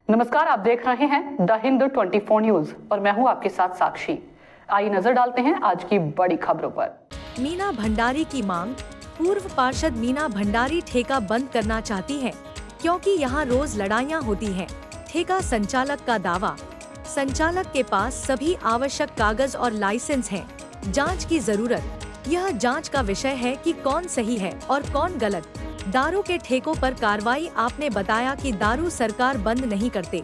नमस्कार, आप देख रहे हैं द हिंद 24 न्यूज और मैं हूं आपके साथ साक्षी। आइए नजर डालते हैं आज की बड़ी खबरों पर। मीना भंडारी की मांग। पूर्व पार्षद मीना भंडारी ठेका बंद करना चाहती हैं, क्योंकि यहां रोज लड़ाइयां होती हैं। ठेका संचालक का दावा। संचालक के पास सभी आवश्यक कागज और लाइसेंस हैं। जांच की जरूरत। यह जांच का विषय है कि कौन सही है और कौन गलत। दारू के ठेकों पर कार्रवाई। आपने बताया कि दारू सरकार बंद नहीं करते,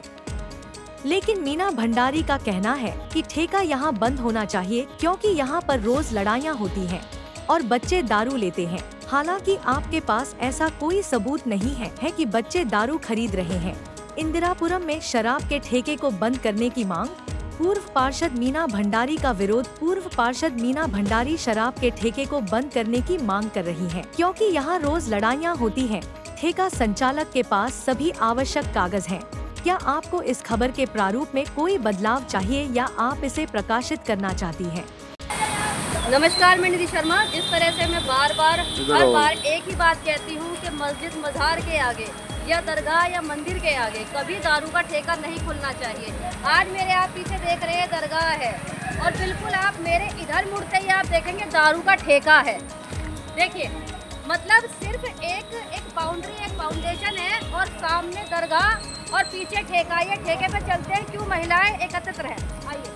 लेकिन मीना भंडारी का कहना है कि ठेका यहाँ बंद होना चाहिए, क्योंकि यहाँ पर रोज लड़ाइयाँ होती हैं और बच्चे दारू लेते हैं। हालांकि आपके पास ऐसा कोई सबूत नहीं है कि बच्चे दारू खरीद रहे हैं। इंदिरापुरम में शराब के ठेके को बंद करने की मांग। पूर्व पार्षद मीना भंडारी का विरोध। पूर्व पार्षद मीना भंडारी शराब के ठेके को बंद करने की मांग कर रही हैं, क्योंकि यहाँ रोज लड़ाइयाँ होती हैं। ठेका संचालक के पास सभी आवश्यक कागज हैं। क्या आपको इस खबर के प्रारूप में कोई बदलाव चाहिए या आप इसे प्रकाशित करना चाहती हैं? नमस्कार, मैं निधि शर्मा। जिस तरह से मैं हर बार एक ही बात कहती हूँ कि मस्जिद मज़ार के आगे या दरगाह या मंदिर के आगे कभी दारू का ठेका नहीं खुलना चाहिए। आज मेरे आप पीछे देख रहे हैं दरगाह है और बिल्कुल आप मेरे इधर मुड़ते ही आप देखेंगे दारू का ठेका है। देखिए, मतलब सिर्फ एक बाउंड्री, एक फाउंडेशन है और सामने दरगाह और पीछे ठेका। ये ठेके पे चलते हैं क्यों महिलाएं एकत्रित हैं? आइए।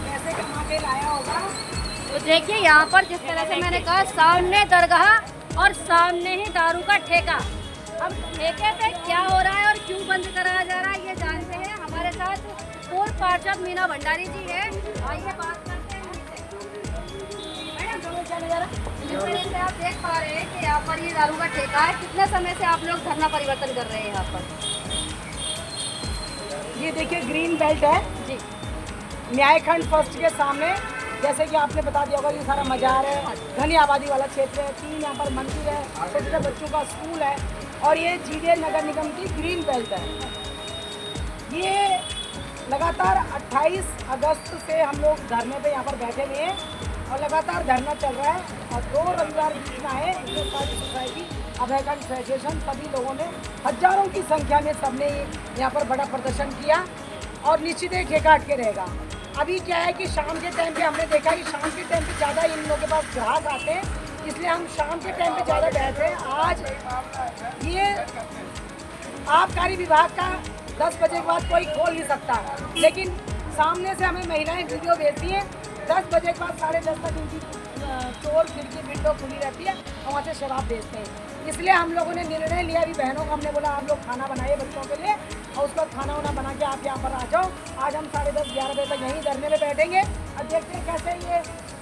पैसे कमा के लाया होगा। तो देखिए यहाँ पर जिस तरह से मैंने कहा, सामने दरगाह और सामने ही दारू का ठेका। अब ठेके पे क्या हो रहा है और क्यों बंद कराया जा रहा है ये जानते हैं। हमारे साथ पूर्व पार्षद मीना भंडारी जी है। आइए बात करते हैं जिस तरह से आप देख पा रहे हैं कि यहाँ पर ये दारू का ठेका है। कितने समय से आप लोग धरना परिवर्तन कर रहे हैं यहाँ पर? ये देखिए ग्रीन बेल्ट है जी, न्यायखंड फर्स्ट के सामने। जैसे कि आपने बता दिया होगा, ये सारा मजार है, घनी आबादी वाला क्षेत्र है। 3 यहाँ पर मंदिर है, छोटे छोटे बच्चों का स्कूल है और ये जीडे नगर निगम की ग्रीन बेल्ट है। ये लगातार 28 अगस्त से हम लोग धरने पे यहाँ पर बैठे हुए हैं और लगातार धरना चल रहा है। और 2 रविवार बीच में आए सोसाइटी, अभयकांड फेडरेशन, सभी लोगों ने हजारों की संख्या में सबने यहाँ पर बड़ा प्रदर्शन किया और निश्चित ही ठेका हट के रहेगा। अभी क्या है कि शाम के टाइम पे हमने देखा कि शाम के टाइम पे ज़्यादा इन लोगों के पास ग्राहक आते हैं, इसलिए हम शाम के टाइम पे ज़्यादा बैठ रहे हैं। आज ये आबकारी विभाग का 10 बजे के बाद कोई खोल नहीं सकता, लेकिन सामने से हमें महिलाएं वीडियो भेजती हैं। 10 बजे के बाद 10:30 तक इनकी स्टोर खिड़की विंडो खुली रहती है और वहाँ से शराब बेचते हैं। इसलिए हम लोगों ने निर्णय लिया, अभी बहनों को हमने बोला आप लोग खाना बनाइए बच्चों के लिए और उसका खाना वाना बना के आप यहाँ पर आ जाओ। आज हम 10:30-11 बजे तक यहीं धरने में बैठेंगे और देखते हैं कैसे ये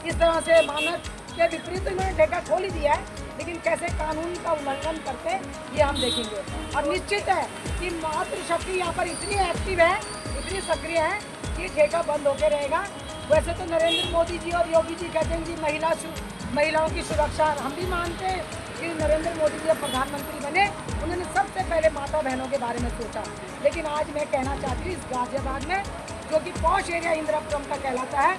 इस तरह से मानक के विपरीत इन्होंने ठेका खोल ही दिया है, लेकिन कैसे कानून का उल्लंघन करते हैं ये हम देखेंगे। और निश्चित है कि मातृशक्ति यहाँ पर इतनी एक्टिव है, इतनी सक्रिय है कि ठेका बंद होके रहेगा। वैसे तो नरेंद्र मोदी जी और योगी जी कहते हैं कि महिलाओं की सुरक्षा, हम भी मानते हैं कि नरेंद्र मोदी जी जब प्रधानमंत्री बने उन्होंने सबसे पहले माता बहनों के बारे में सोचा। लेकिन आज मैं कहना चाहती हूँ, इस गाजियाबाद में जो कि पॉश एरिया इंदिरापुरम का कहलाता है,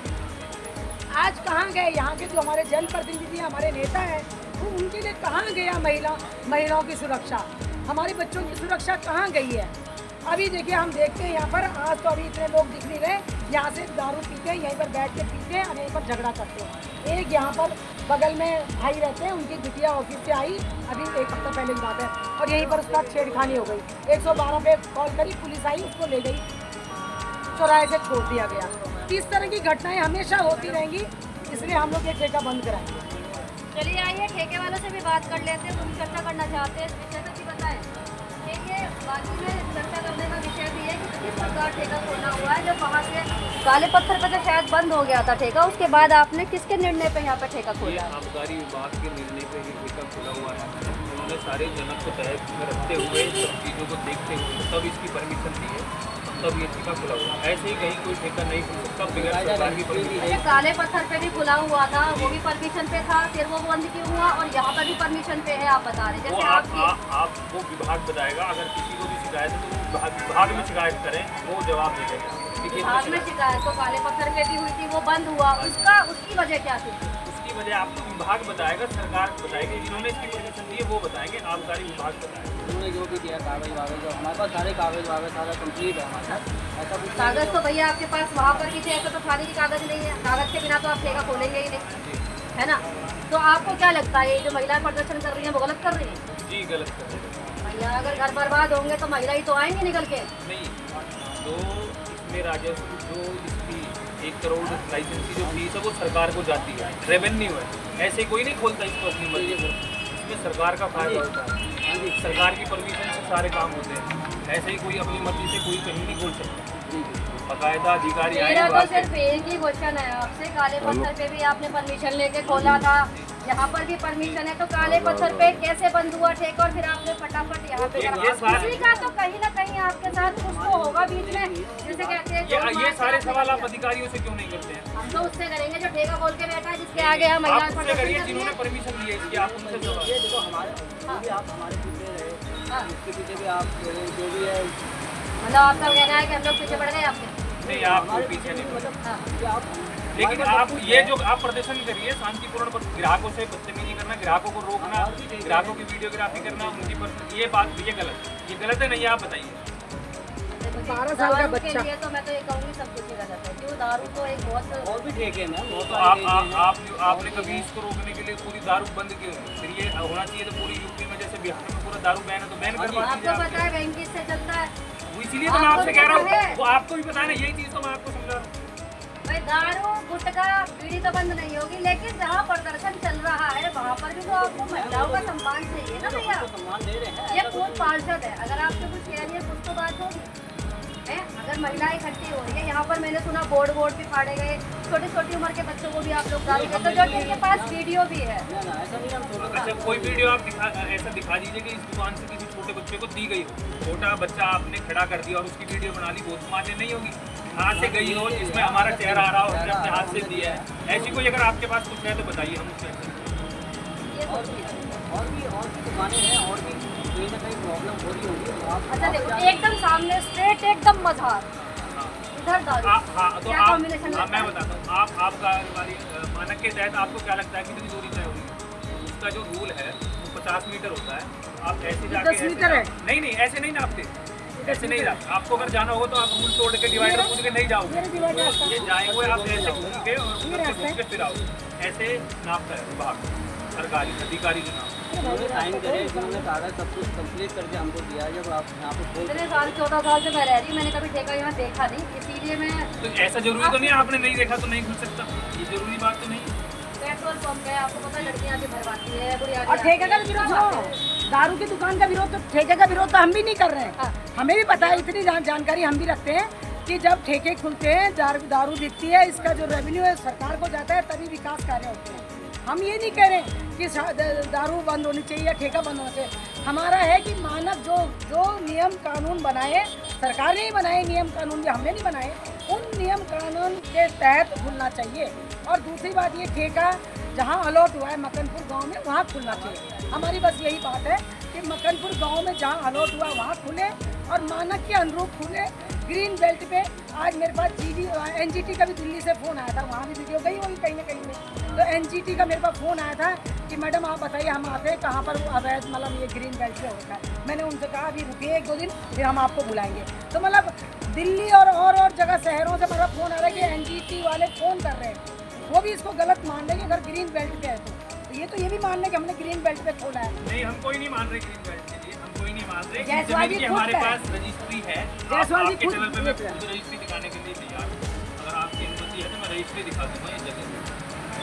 आज कहाँ गए यहाँ के जो हमारे जनप्रतिनिधि हमारे नेता हैं, वो उनके लिए कहाँ गया महिलाओं की सुरक्षा, हमारे बच्चों की सुरक्षा कहाँ गई है? अभी देखिए, हम देखते हैं यहाँ पर आज तो अभी इतने लोग दिख नहीं रहे, यहाँ से दारू पीते हैं, यहीं पर बैठ के पीते हैं और यहीं पर झगड़ा करते हैं। एक यहाँ पर बगल में भाई रहते हैं, उनकी बिटिया ऑफिस से आई अभी 1 हफ्ता पहले की बात है और यहीं पर उसका छेड़खानी हो गई। 112 पे कॉल करी, पुलिस आई, उसको ले गई, चौराहे से छोड़ दिया गया। इस तरह की घटनाएं हमेशा होती रहेंगी, इसलिए हम लोग ये ठेका बंद कराएंगे। चलिए आइए ठेके वालों से भी बात कर लेते हैं, उनकी चर्चा करना चाहते हैं। विषय पर भी बताएं। देखिए, बाकी में चर्चा करने का विषय भी है कि किस प्रकार ठेका खोलना हुआ है। जब वहाँ से काले पत्थर पर तो शायद बंद हो गया था ठेका, उसके बाद आपने किसके निर्णय पे यहाँ पे ठेका खोला? आबकारी विभाग के निर्णय पे ही ठेका खोला हुआ है। उन्होंने सारे जनक को तहत में रखते हुए, सब चीज़ों को देखते हुए तब इसकी परमिशन दी है, तब ये ठेका खुला हुआ। ऐसे ही कहीं कोई ठेका नहीं खुल सकता बिना सरकार की परमिशन। काले पत्थर पे भी खुला हुआ था, वो भी परमिशन पे था, फिर वो बंद क्यों हुआ और यहाँ पर भी परमिशन पे है? आप बता रहे हैं जैसे आपको विभाग बताएगा। अगर किसी को भी शिकायत है तो विभाग में शिकायत करें, वो जवाब दे देगा। विभाग में शिकायत तो काले पत्थर पे भी हुई थी, वो बंद हुआ, उसकी वजह क्या थी? उसकी की बजाय आपको विभाग बताएगा, सरकार बताएगी, जिन्होंने इसकी परमिशन दी है वो बताएंगे, आबकारी विभाग बताएगा। उन्होंने जो भी दिया कागज वागज, जो हमारे पास सारे कागज वागज सारा कंप्लीट है हमारे साथ। ऐसा कुछ कागज तो भैया आपके पास वहाँ पर भी थे, ऐसा तो थाने की कागज नहीं है। कागज के बिना तो आप ठेका खोलेंगे ही नहीं, है ना। तो आपको क्या लगता है ये जो महिलाएं प्रदर्शन कर रही हैं वो गलत कर रही हैं? जी गलत कर रहे हैं। भैया अगर घर बर्बाद होंगे तो महिला ही तो आएंगी निकल के। नहीं, जो इसमें राजस्व, जो इसकी 1 करोड़ लाइसेंस की जो फीस है वो सरकार को जाती है, रेवेन्यू है। ऐसे कोई नहीं खोलता इसको अपनी मर्जी से, इसमें सरकार का फायदा होता है, सरकार की परमिशन से सारे काम होते हैं। ऐसे ही कोई अपनी मर्जी से कोई कहीं नहीं खोल सकता, बाकायदा अधिकारी आए। मेरा तो सिर्फ एक ही क्वेश्चन है आपसे, काले पत्थर पे भी आपने परमिशन लेके खोला था, यहाँ पर भी परमिशन है, तो काले पत्थर पे कैसे बंद हुआ ठेका और फिर आपने फटाफट यहाँ पे करा? किसी का तो कहीं ना कहीं आपके साथ कुछ तो होगा बीच में, जिसे कहते हैं ये सारे सवाल आप अधिकारियों से क्यों नहीं करते हैं? हम तो उससे करेंगे जो ठेका खोल के बैठा है, जिसके आगे हम आप महिला उससे करिए जिन्होंने परमिशन दी है इसकी, आप उनसे सवाल। ये देखो हमारे जो भी आप हमारे पीछे रहे, हाँ। इसके पीछे भी आप जो भी है, मतलब आपका कहना है कि हम लोग पीछे पड़ गए आपके? नहीं, आप पीछे नहीं, मतलब कि आप लेकिन आप ये जो आप प्रदर्शन करिए शांतिपूर्ण, ग्राहकों से बदतमीजी करना, ग्राहकों को रोकना, ग्राहकों की वीडियोग्राफी करना, उनकी ये बात ये गलत है नहीं? आप बताइए। 12 साल का दारू बच्चा। के लिए तो मैं तो ये कहूँगी सब कुछ ही गलत है, क्यों दारू तो एक बहुत और भी ठेके हैं, बहुत तो आपने कभी इसको रोकने के लिए पूरी दारू बंद क्यों? फिर ये होना चाहिए तो पूरी यूपी में जैसे बिहार में पूरा दारू बैन है तो बैन करवा दीजिए। आपको पता है बैंक किससे चलता है? वो इसीलिए तो मैं आपसे कह रहा हूँ, वो आपको भी पता है ना, यही चीज़ तो मैं आपको समझा रहा हूँ। भाई दारू गुटखा बीड़ी तो बंद नहीं होगी, लेकिन जहाँ प्रदर्शन चल रहा है वहाँ पर भी तो आपको महिलाओं का सम्मान चाहिए ना भैया। सम्मान दे रहे हैं। ये कौन पार्षद है? अगर आपसे कुछ कह रही है कुछ तो बात होगी है। अगर महिलाएं इकट्ठी हो रही है, यहाँ पर मैंने सुना बोर्ड भी फाड़े गए, छोटी छोटी उम्र के बच्चों को भी आप लोग डाल देते, जो जिनके पास वीडियो भी है। ऐसा नहीं हम छोड़ अच्छा, कोई वीडियो आप ऐसा दिखा दीजिए कि इस दुकान से किसी छोटे बच्चे को दी गई हो, छोटा बच्चा आपने खड़ा कर दिया और उसकी वीडियो बना ली, वो तो मान्य नहीं होगी। हाथ से गई हो जिसमें हमारा चेहरा आ रहा हो, हमने अपने हाथ से दिया है, ऐसी कोई अगर आपके पास कुछ है तो बताइए, हम उसमें ये तो ठीक है। और भी दुकानें हैं, और भी कहीं ना कहीं प्रॉब्लम हो रही होगी तो आप अच्छा देखो, एकदम सामने स्ट्रेट एकदम मझार, इधर दारू, हाँ तो क्या कॉम्बिनेशन मैं लगता है? बताता हूँ, आपका मानक के तहत आपको क्या लगता है कितनी दूरी तय होगी? उसका जो रूल है वो 50 मीटर होता है। आप ऐसे जाके 10 मीटर है? नहीं ऐसे नहीं नापते, ऐसे नहीं जाते। आपको अगर जाना होगा तो आप रूल तोड़ के डिवाइडर कूद के नहीं जाओगे, ये जाएंगे आप ऐसे घूम के और उधर से घूम के फिर आओगे, ऐसे नापता है विभाग, सरकारी अधिकारी जो नाम। उन्होंने साइन करे, उन्होंने कागज सब कुछ कंप्लीट करके हमको दिया है। जब आप यहाँ पे खोल इतने साल 14 साल से मैं रह रही हूँ, मैंने कभी ठेका यहाँ देखा नहीं, इसीलिए मैं तो ऐसा जरूरी तो नहीं है आपने नहीं देखा तो नहीं खुल सकता, ये जरूरी बात तो नहीं है। पेट्रोल पंप है, आपको पता है लड़कियाँ भी भरवाती है, बुढ़िया और ठेके का विरोध छोड़ो, दारू की दुकान का विरोध, तो ठेके का विरोध तो हम भी नहीं कर रहे हैं। हमें भी पता है, इतनी जानकारी हम भी रखते हैं कि जब ठेके खुलते हैं, दारू दिखती है, इसका जो रेवेन्यू है सरकार को जाता है, तभी विकास कार्य होते हैं। हम ये नहीं कह रहे कि दारू बंद होनी चाहिए या ठेका बंद होना चाहिए। हमारा है कि मानक जो नियम कानून बनाए, सरकार ने ही बनाए नियम कानून, जो हमने नहीं बनाए, उन नियम कानून के तहत खुलना चाहिए। और दूसरी बात ये, ठेका जहाँ अलॉट हुआ है मकनपुर गांव में, वहाँ खुलना चाहिए। हमारी बस यही बात है कि मकनपुर गांव में जहाँ अलॉट हुआ वहाँ खुले और मानक के अनुरूप खुले। ग्रीन बेल्ट पे आज मेरे पास एनजीटी का भी दिल्ली से फ़ोन आया था, वहाँ भी वीडियो गई होगी कहीं ना कहीं में, तो एनजीटी का मेरे पास फ़ोन आया था कि मैडम आप बताइए हम आते हैं कहाँ पर अवैध मतलब ये ग्रीन बेल्ट पे होता है। मैंने उनसे कहा अभी रुकिए 1-2 दिन, फिर हम आपको बुलाएंगे। तो मतलब दिल्ली और जगह शहरों से मेरा फ़ोन आ रहा है कि एनजीटी वाले फ़ोन कर रहे हैं, वो भी इसको गलत मान रहे हैं अगर ग्रीन बेल्ट पे है तो ये भी मान रहे कि हमने ग्रीन बेल्ट पे खोला है। नहीं, हम कोई नहीं मान रहे ग्रीन बेल्ट के लिए, हम कोई नहीं मान रहे। जायसवाल जी जमीन की खुद हमारे है। पास रजिस्ट्री है, जायसवाल जी आपके खुद चैनल पे मैं खुद है। खुद रजिस्ट्री दिखाने के लिए तैयार हूँ। अगर आपकी अनुमति है तो मैं रजिस्ट्री दिखा दूंगा ये जगह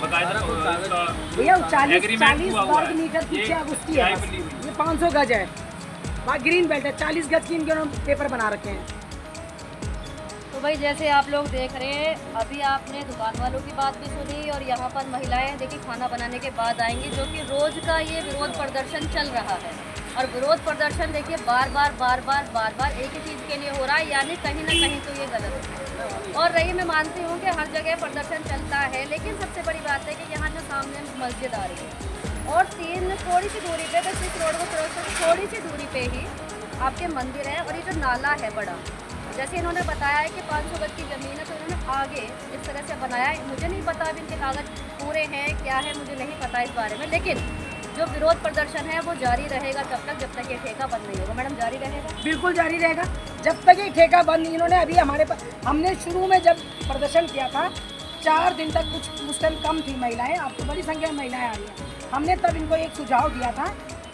बकायदा उसका भैया 40 एग्रीमेंट हुआ हुआ वर्ग है। मीटर ये पीछे अगुस्ती चाय है, बनी हुई। ये 500 गज है, वहाँ ग्रीन बेल्ट है, 40 गज की इनके उन्होंने पेपर बना रखे हैं। तो भाई जैसे आप लोग देख रहे हैं, अभी आपने दुकान वालों की बात भी सुनी और यहाँ पर महिलाएं देखिए खाना बनाने के बाद आएंगी, जो कि रोज का ये विरोध प्रदर्शन चल रहा है। और विरोध प्रदर्शन देखिए बार बार एक ही चीज़ के लिए हो रहा है, यानी कहीं ना कहीं तो ये गलत है। और रही मैं मानती हूँ कि हर जगह प्रदर्शन चलता है, लेकिन सबसे बड़ी बात है कि यहाँ जो सामने मस्जिद आ रही है और थोड़ी सी दूरी पे, बस इस रोड को क्रॉस करके थोड़ी सी दूरी पे ही आपके मंदिर है और ये जो नाला है बड़ा, जैसे इन्होंने बताया है कि 500 गज की ज़मीन है, तो इन्होंने आगे इस तरह से बनाया है। मुझे नहीं पता अभी इनके कागज़ पूरे हैं क्या है, मुझे नहीं पता इस बारे में, लेकिन जो विरोध प्रदर्शन है वो जारी रहेगा जब तक ये ठेका बंद नहीं होगा। मैडम, जारी रहेगा? बिल्कुल जारी रहेगा जब तक ये ठेका बंद नहीं। इन्होंने अभी हमने शुरू में जब प्रदर्शन किया था 4 दिन तक कुछ उस टाइम कम थी महिलाएं, अब तो बड़ी संख्या में महिलाएं आ रही हैं। हमने तब इनको एक सुझाव दिया था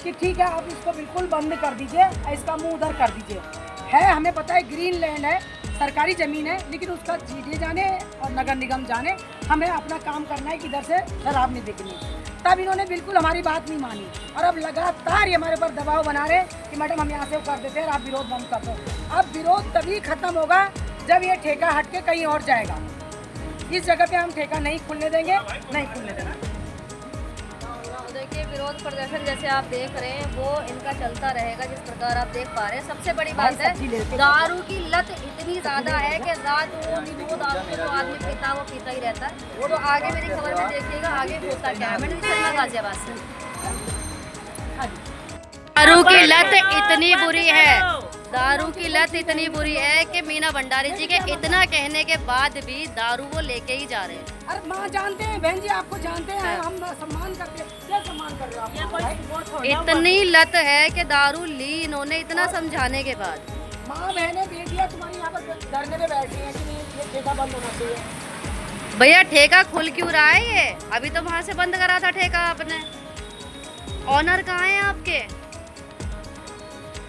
कि ठीक है, आप इसको बिल्कुल बंद कर दीजिए, इसका मुंह उधर कर दीजिए। है, हमें पता है ग्रीन लैंड है, सरकारी ज़मीन है, लेकिन उसका जीडीए जाने और नगर निगम जाने, हमें अपना काम करना है कि इधर से शराब नहीं बिकनी। तब इन्होंने बिल्कुल हमारी बात नहीं मानी और अब लगातार ये हमारे ऊपर दबाव बना रहे कि मैडम हम यहाँ से कर देते हैं, आप विरोध बंद कर दो। अब विरोध तभी खत्म होगा जब ये ठेका हट के कहीं और जाएगा। इस जगह पे हम ठेका नहीं खुलने देंगे, नहीं खुलने देंगे। देखिए, विरोध प्रदर्शन जैसे आप देख रहे हैं वो इनका चलता रहेगा, जिस प्रकार आप देख पा रहे हैं। सबसे बड़ी बात है, दारू की लत इतनी ज़्यादा है कि रात को नींबू दारू को जो आदमी पीता है वो पीता ही रहता है। तो आगे मेरी खबर में देखिएगा आगे होता क्या है। मैंने शर्मा गाजियाबाद से। दारू की लत इतनी बुरी है, दारू की लत इतनी बुरी है कि मीना भंडारी जी के इतना कहने के बाद भी दारू वो लेके ही जा रहे हैं। अरे माँ जानते हैं, बहन जी आपको जानते हैं, हम सम्मान करते हैं। क्या सम्मान कर रहे हो आप? इतनी लत है कि दारू ली इन्होंने इतना समझाने के बाद। माँ बहनें बेटियाँ तुम्हारी यहाँ पर धरने पे बैठी हैं कि नहीं ये ठेका बंद होना चाहिए। भैया, ठेका खुल क्यों रहा है ये? अभी तो वहाँ से बंद करा था ठेका आपने। ऑनर कहाँ है आपके?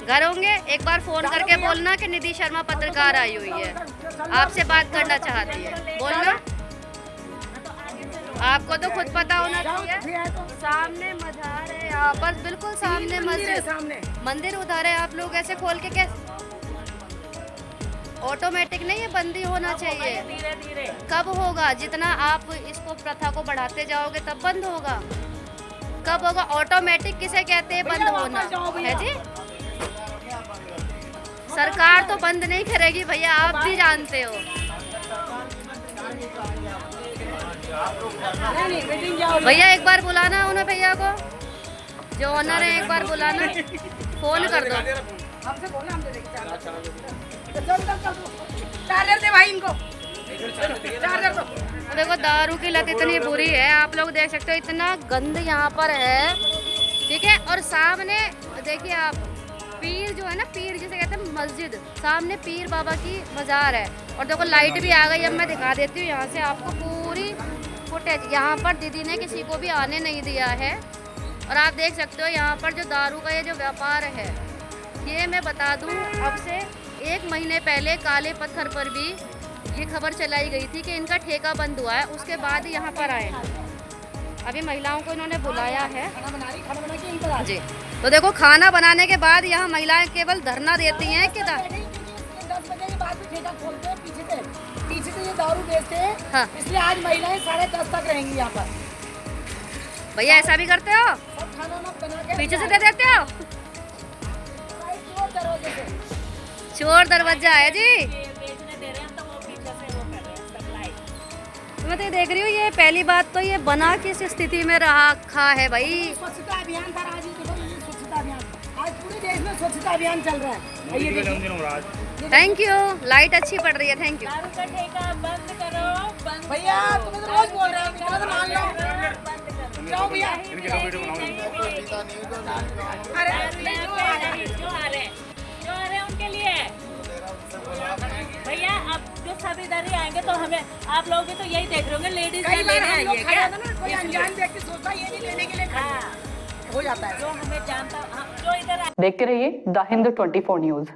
घर होंगे? एक बार फोन करके बोलना कि निधि शर्मा पत्रकार आई हुई है, आपसे बात करना चाहती है, बोलना। आपको तो खुद पता होना चाहिए। सामने मजार है यहाँ पर, बिल्कुल सामने मस्जिद, मंदिर उधर है। आप लोग ऐसे खोल के कैसे? ऑटोमेटिक नहीं है, बंदी होना चाहिए। धीरे धीरे कब होगा? जितना आप इसको प्रथा को बढ़ाते जाओगे तब बंद होगा। कब होगा? ऑटोमेटिक किसे कहते हैं बंद होना है जी? सरकार तो बंद नहीं करेगी भैया, आप भी जानते हो। भैया एक बार बुलाना उन्हें, भैया को जो ऑनर है एक बार बुलाना, फोन कर दो। हमसे बोलना, हम दे देंगे चार्जर दे भाई इनको, चार्जर दो। देखो, दारू की लत इतनी बुरी है, आप लोग देख सकते हो, इतना गंद यहाँ पर है, ठीक है। और सामने देखिए आप, पीर जो है ना, पीर जिसे कहते हैं मस्जिद, सामने पीर बाबा की मज़ार है। और देखो लाइट भी आ गई। अब मैं दिखा देती हूँ यहाँ से आपको पूरी फुटेज। यहाँ पर दीदी ने किसी को भी आने नहीं दिया है। और आप देख सकते हो यहाँ पर जो दारू का ये जो व्यापार है, ये मैं बता दूँ, अब से 1 महीने पहले काले पत्थर पर भी ये खबर चलाई गई थी कि इनका ठेका बंद हुआ है। उसके बाद यहाँ पर आए, अभी महिलाओं को इन्होंने बुलाया है जी। तो देखो, खाना बनाने के बाद यहाँ महिलाएं केवल धरना देती हैं कि 10 बजे के बाद भी ठेका खोलते हैं, पीछे से ये दारू बेचते हैं। हाँ। इसलिए आज महिलाएं 10:30 तक रहेंगी यहाँ पर। भैया ऐसा भी करते हो? सब खाना वाना बना के पीछे से दे देते हो? दरवाजे से चोर दरवाजा है जी। मैं तो देख रही हूँ, ये पहली बात तो ये बना किस स्थिति में रखा है भाई। स्वच्छता अभियान था आज, ये स्वच्छता अभियान, आज पूरे देश में स्वच्छता अभियान चल रहा है। ये देखिए, थैंक यू, लाइट अच्छी पड़ रही है, थैंक यू। दारू का ठेका बंद करो, भैया तुम्हें तो रोज बोल रहे हो, इतना तो मान लो। जाओ भैया। अरे जो आ रहे उनके लिए भैया, अब जो सब इधर ही आएंगे तो हमें, आप लोग भी तो यही देख रहे होंगे, लेडीज कई बार लेने हम लोग आइए खड़े क्या? होते हैं ना, कोई अनजान व्यक्ति सोचता है ये नहीं लेने के लिए खड़े हैं। हो जाता है। जो हमें जानता, जो इधर देखते रहिए द हिंद 24 न्यूज।